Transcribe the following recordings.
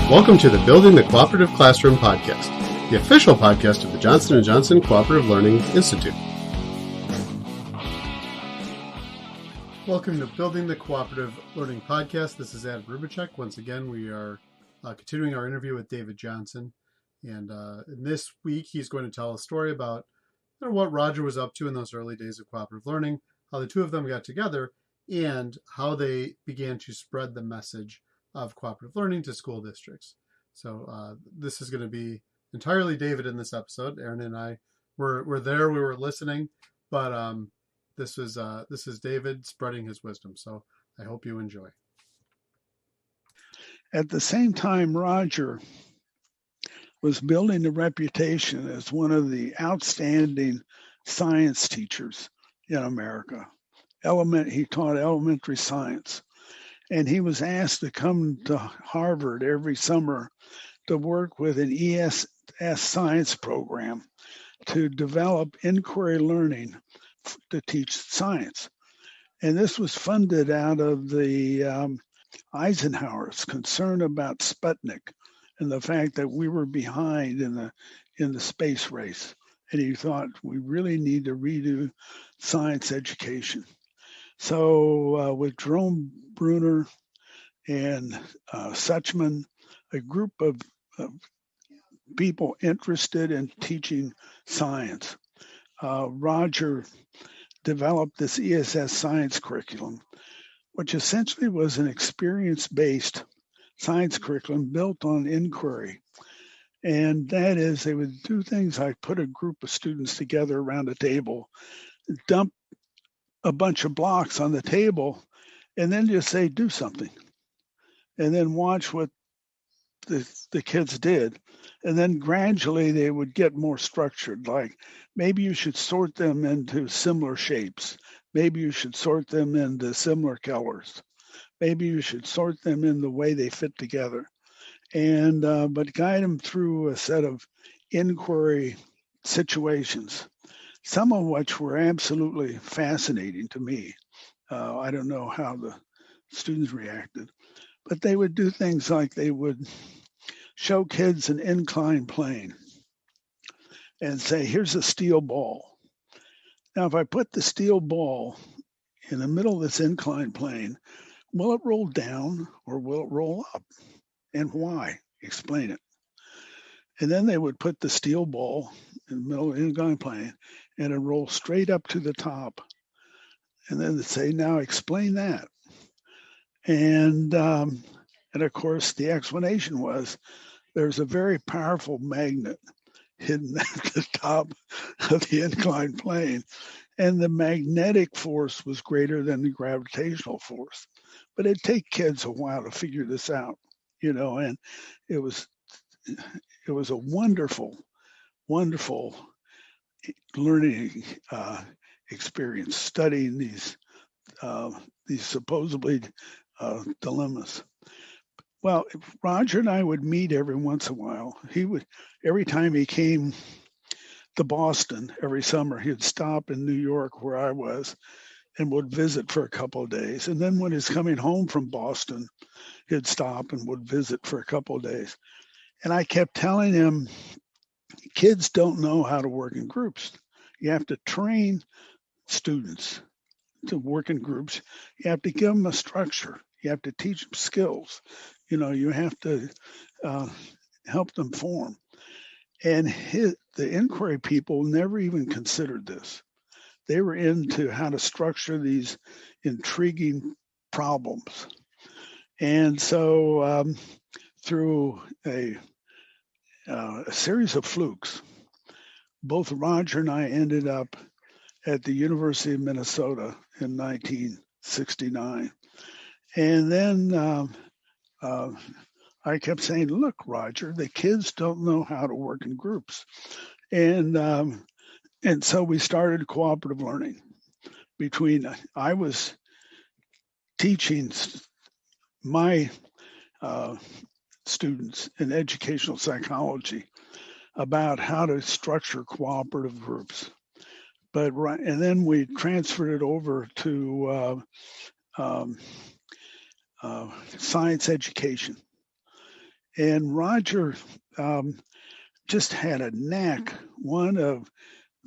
Welcome to the Building the Cooperative Classroom podcast, the official podcast of the Johnson & Johnson Cooperative Learning Institute. Welcome to Building the Cooperative Learning podcast. This is Ad Rubicek. Once again, we are continuing our interview with David Johnson. And this week, he's going to tell a story about what Roger was up to in those early days of cooperative learning, how the two of them got together, and how they began to spread the message of cooperative learning to school districts. So this is going to be entirely David in this episode. Aaron and I were there, we were listening, but this is David spreading his wisdom. So I hope you enjoy. At the same time, Roger was building a reputation as one of the outstanding science teachers in America. He taught elementary science. And he was asked to come to Harvard every summer to work with an ESS science program to develop inquiry learning to teach science. And this was funded out of the Eisenhower's concern about Sputnik and the fact that we were behind in the space race. And he thought we really need to redo science education. So with Jerome Bruner and Suchman, a group of people interested in teaching science, Roger developed this ESS science curriculum, which essentially was an experience-based science curriculum built on inquiry. And that is, they would do things like put a group of students together around a table, dump a bunch of blocks on the table, and then just say, do something. And then watch what the kids did. And then gradually they would get more structured, like maybe you should sort them into similar shapes. Maybe you should sort them into similar colors. Maybe you should sort them in the way they fit together. And but guide them through a set of inquiry situations, some of which were absolutely fascinating to me. I don't know how the students reacted, but they would do things like they would show kids an inclined plane and say, here's a steel ball. Now, if I put the steel ball in the middle of this inclined plane, will it roll down or will it roll up? And why? Explain it. And then they would put the steel ball in the middle of the inclined plane and it roll straight up to the top. And then they'd say, now explain that. And of course, the explanation was there's a very powerful magnet hidden at the top of the inclined plane. And the magnetic force was greater than the gravitational force. But it'd take kids a while to figure this out, and it was a wonderful, wonderful learning experience, studying these supposedly dilemmas. Well, Roger and I would meet every once in a while. Every time he came to Boston every summer, he'd stop in New York where I was and would visit for a couple of days. And then when he's coming home from Boston, he'd stop and would visit for a couple of days. And I kept telling him, kids don't know how to work in groups. You have to train students to work in groups. You have to give them a structure. You have to teach them skills. You have to help them form. And the inquiry people never even considered this. They were into how to structure these intriguing problems. And so through a series of flukes, both Roger and I ended up at the University of Minnesota in 1969. And then I kept saying, look, Roger, the kids don't know how to work in groups. And so we started cooperative learning. I was teaching my students in educational psychology about how to structure cooperative groups. And then we transferred it over to science education. And Roger just had a knack, one of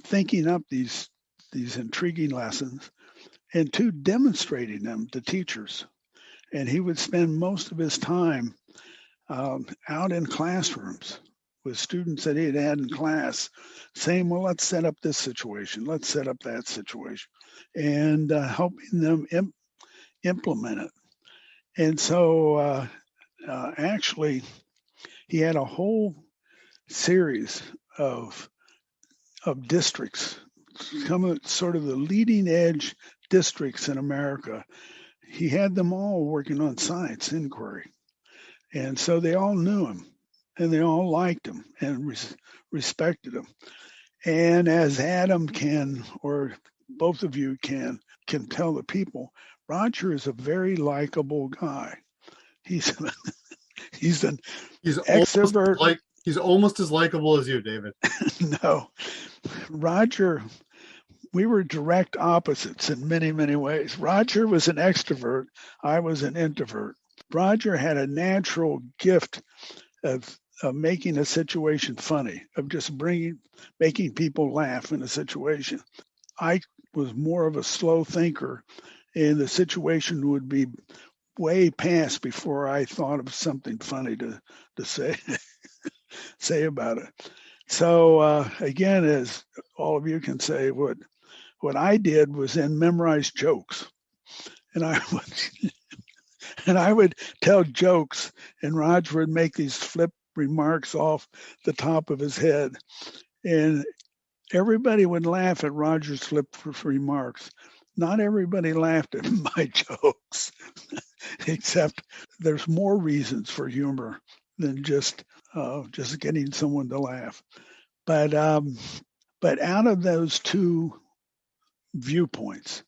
thinking up these intriguing lessons, and two, demonstrating them to teachers. And he would spend most of his time out in classrooms with students that he had had in class, saying, well, let's set up this situation, let's set up that situation, and helping them implement it. And so actually, he had a whole series of districts, some of sort of the leading edge districts in America. He had them all working on science inquiry. And so they all knew him and they all liked him and respected him. And as Adam can, or both of you can tell the people, Roger is a very likable guy. He's an extrovert. He's almost as likable as you, David. No, Roger, we were direct opposites in many, many ways. Roger was an extrovert. I was an introvert. Roger had a natural gift of making a situation funny, of just making people laugh in a situation. I was more of a slow thinker, and the situation would be way past before I thought of something funny to say say about it. So again, as all of you can say, what I did was then memorize jokes, and I would tell jokes, and Roger would make these flip remarks off the top of his head, and everybody would laugh at Roger's flip remarks. Not everybody laughed at my jokes, except there's more reasons for humor than just getting someone to laugh. But out of those two viewpoints,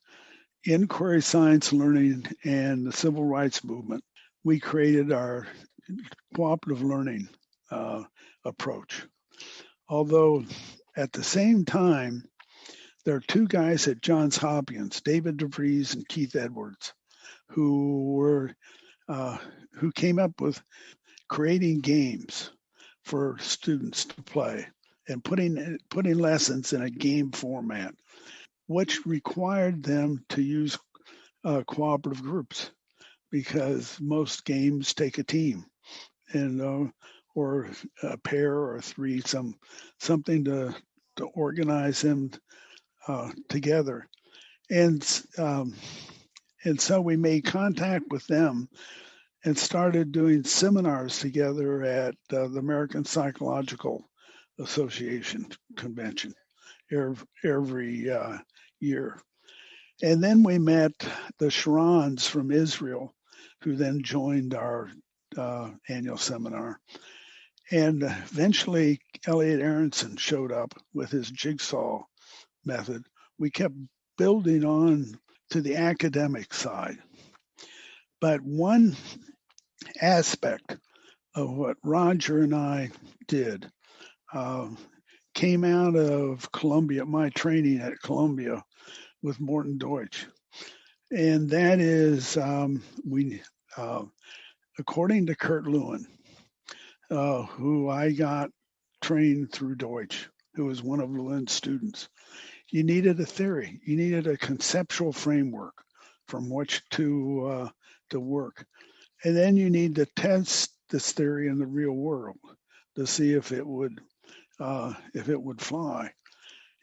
inquiry science learning and the civil rights movement, we created our cooperative learning approach. Although at the same time, there are two guys at Johns Hopkins, David DeVries and Keith Edwards, who came up with creating games for students to play and putting lessons in a game format, which required them to use cooperative groups, because most games take a team and or a pair or three, something to organize them together. And so we made contact with them and started doing seminars together at the American Psychological Association convention every year. And then we met the Sharons from Israel, who then joined our annual seminar. And eventually, Elliot Aronson showed up with his jigsaw method. We kept building on to the academic side. But one aspect of what Roger and I did came out of Columbia, my training at Columbia with Morton Deutsch. And that is, according to Kurt Lewin, who I got trained through Deutsch, who was one of Lewin's students, you needed a theory. You needed a conceptual framework from which to work. And then you need to test this theory in the real world to see if it would fly.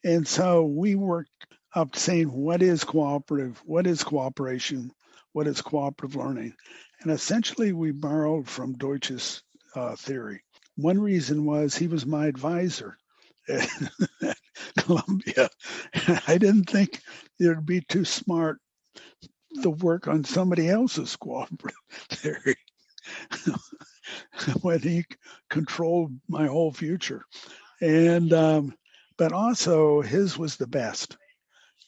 And so we worked up saying, what is cooperative? What is cooperation? What is cooperative learning? And essentially we borrowed from Deutsch's theory. One reason was he was my advisor at Columbia. I didn't think it would be too smart to work on somebody else's cooperative theory when he controlled my whole future. And but also his was the best.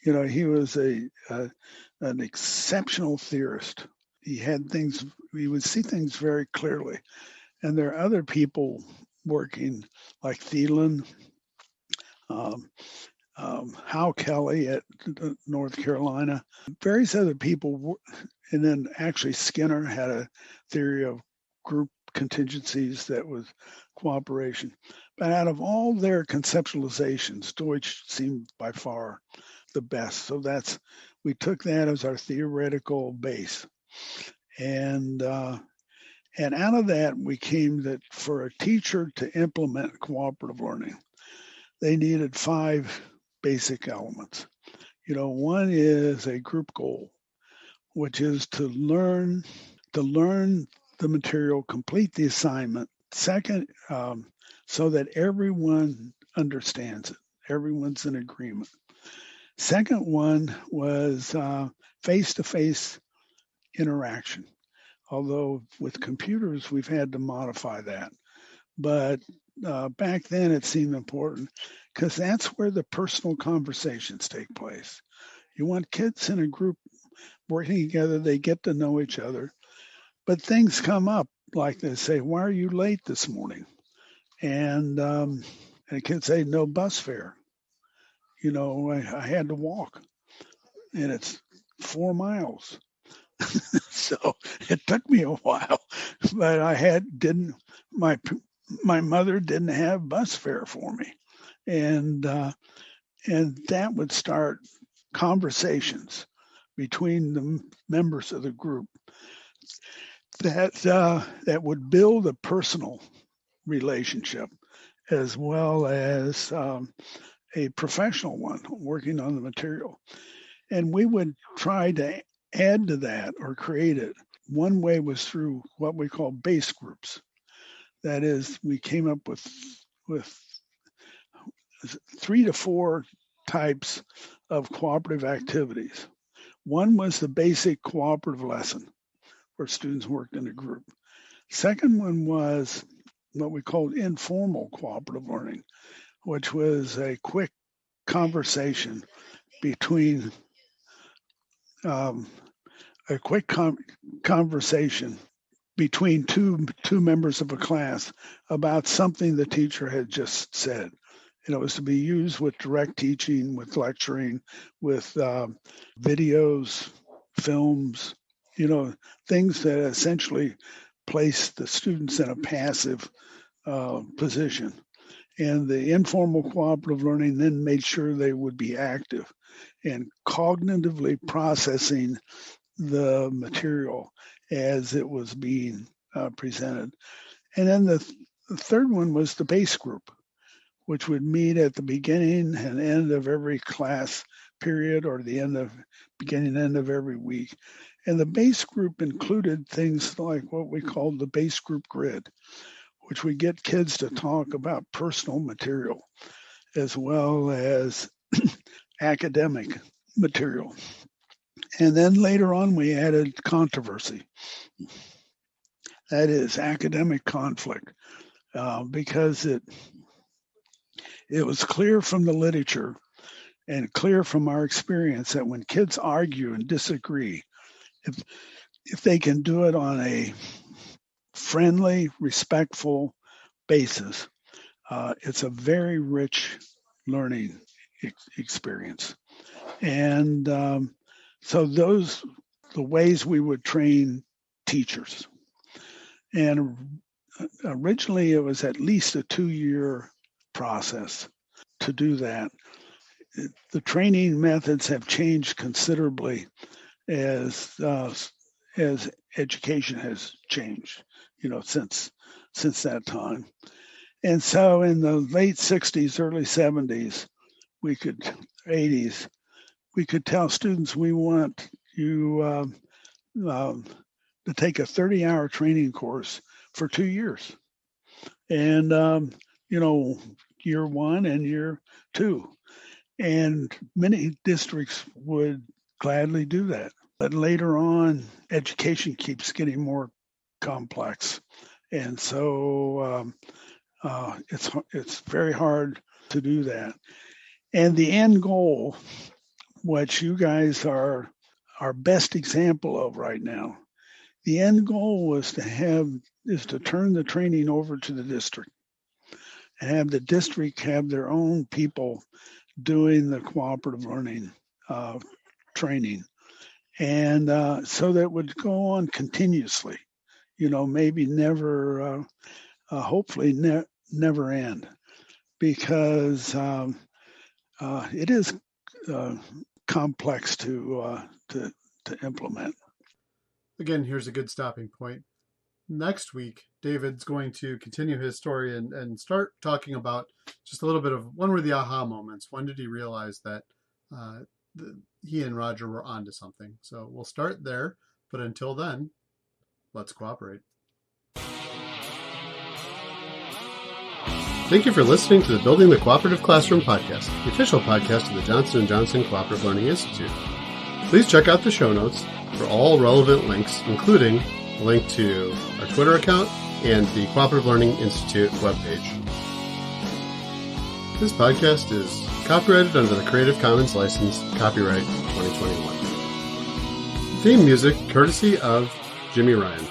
You know, he was an exceptional theorist. He would see things very clearly. And there are other people working like Thielen, Hal Kelly at North Carolina, various other people. And then actually Skinner had a theory of group contingencies that was cooperation. But out of all their conceptualizations, Deutsch seemed by far the best. So we took that as our theoretical base. And out of that, we came that for a teacher to implement cooperative learning, they needed 5 basic elements. One is a group goal, which is to learn the material, complete the assignment. Second, so that everyone understands it, everyone's in agreement. Second one was face-to-face interaction. Although with computers, we've had to modify that. But back then, it seemed important because that's where the personal conversations take place. You want kids in a group working together, they get to know each other. But things come up, like they say, "Why are you late this morning?" And a kid say, "No bus fare. I had to walk, and it's 4 miles." So it took me a while, but my mother didn't have bus fare for me, and that would start conversations between the members of the group that would build a personal relationship as well as a professional one working on the material. And we would try to add to that or create it. One way was through what we call base groups. That is, we came up with 3 to 4 types of cooperative activities. One was the basic cooperative lesson, where students worked in a group. Second one was what we called informal cooperative learning, which was a quick conversation between two members of a class about something the teacher had just said. It was to be used with direct teaching, with lecturing, with videos, films, things that essentially place the students in a passive position. And the informal cooperative learning then made sure they would be active and cognitively processing the material as it was being presented. And then the third one was the base group, which would meet at the beginning and end of every class period or the beginning and end of every week. And the base group included things like what we called the base group grid, which would get kids to talk about personal material as well as academic material. And then later on, we added controversy. That is academic conflict, because it was clear from the literature and clear from our experience that when kids argue and disagree, if they can do it on a friendly, respectful basis, it's a very rich learning experience. And so those the ways we would train teachers. And originally it was at least a 2-year process to do that. The training methods have changed considerably as education has changed, since that time. And so in the late 60s, early 70s, 80s, we could tell students we want you to take a 30-hour training course for 2 years. And, year 1 and year 2. And many districts would gladly do that. But later on, education keeps getting more complex. And so it's very hard to do that. And the end goal, what you guys are our best example of right now, the end goal is to turn the training over to the district and have the district have their own people doing the cooperative learning training. And so that would go on continuously, maybe never, hopefully never end, because it is complex to implement. Again, here's a good stopping point. Next week, David's going to continue his story and start talking about just a little bit of when were the aha moments. When did he realize that he and Roger were onto something? So we'll start there. But until then, let's cooperate. Thank you for listening to the Building the Cooperative Classroom podcast, the official podcast of the Johnson & Johnson Cooperative Learning Institute. Please check out the show notes for all relevant links, including a link to our Twitter account and the Cooperative Learning Institute webpage. This podcast is copyrighted under the Creative Commons license, copyright 2021. Theme music courtesy of Jimmy Ryan.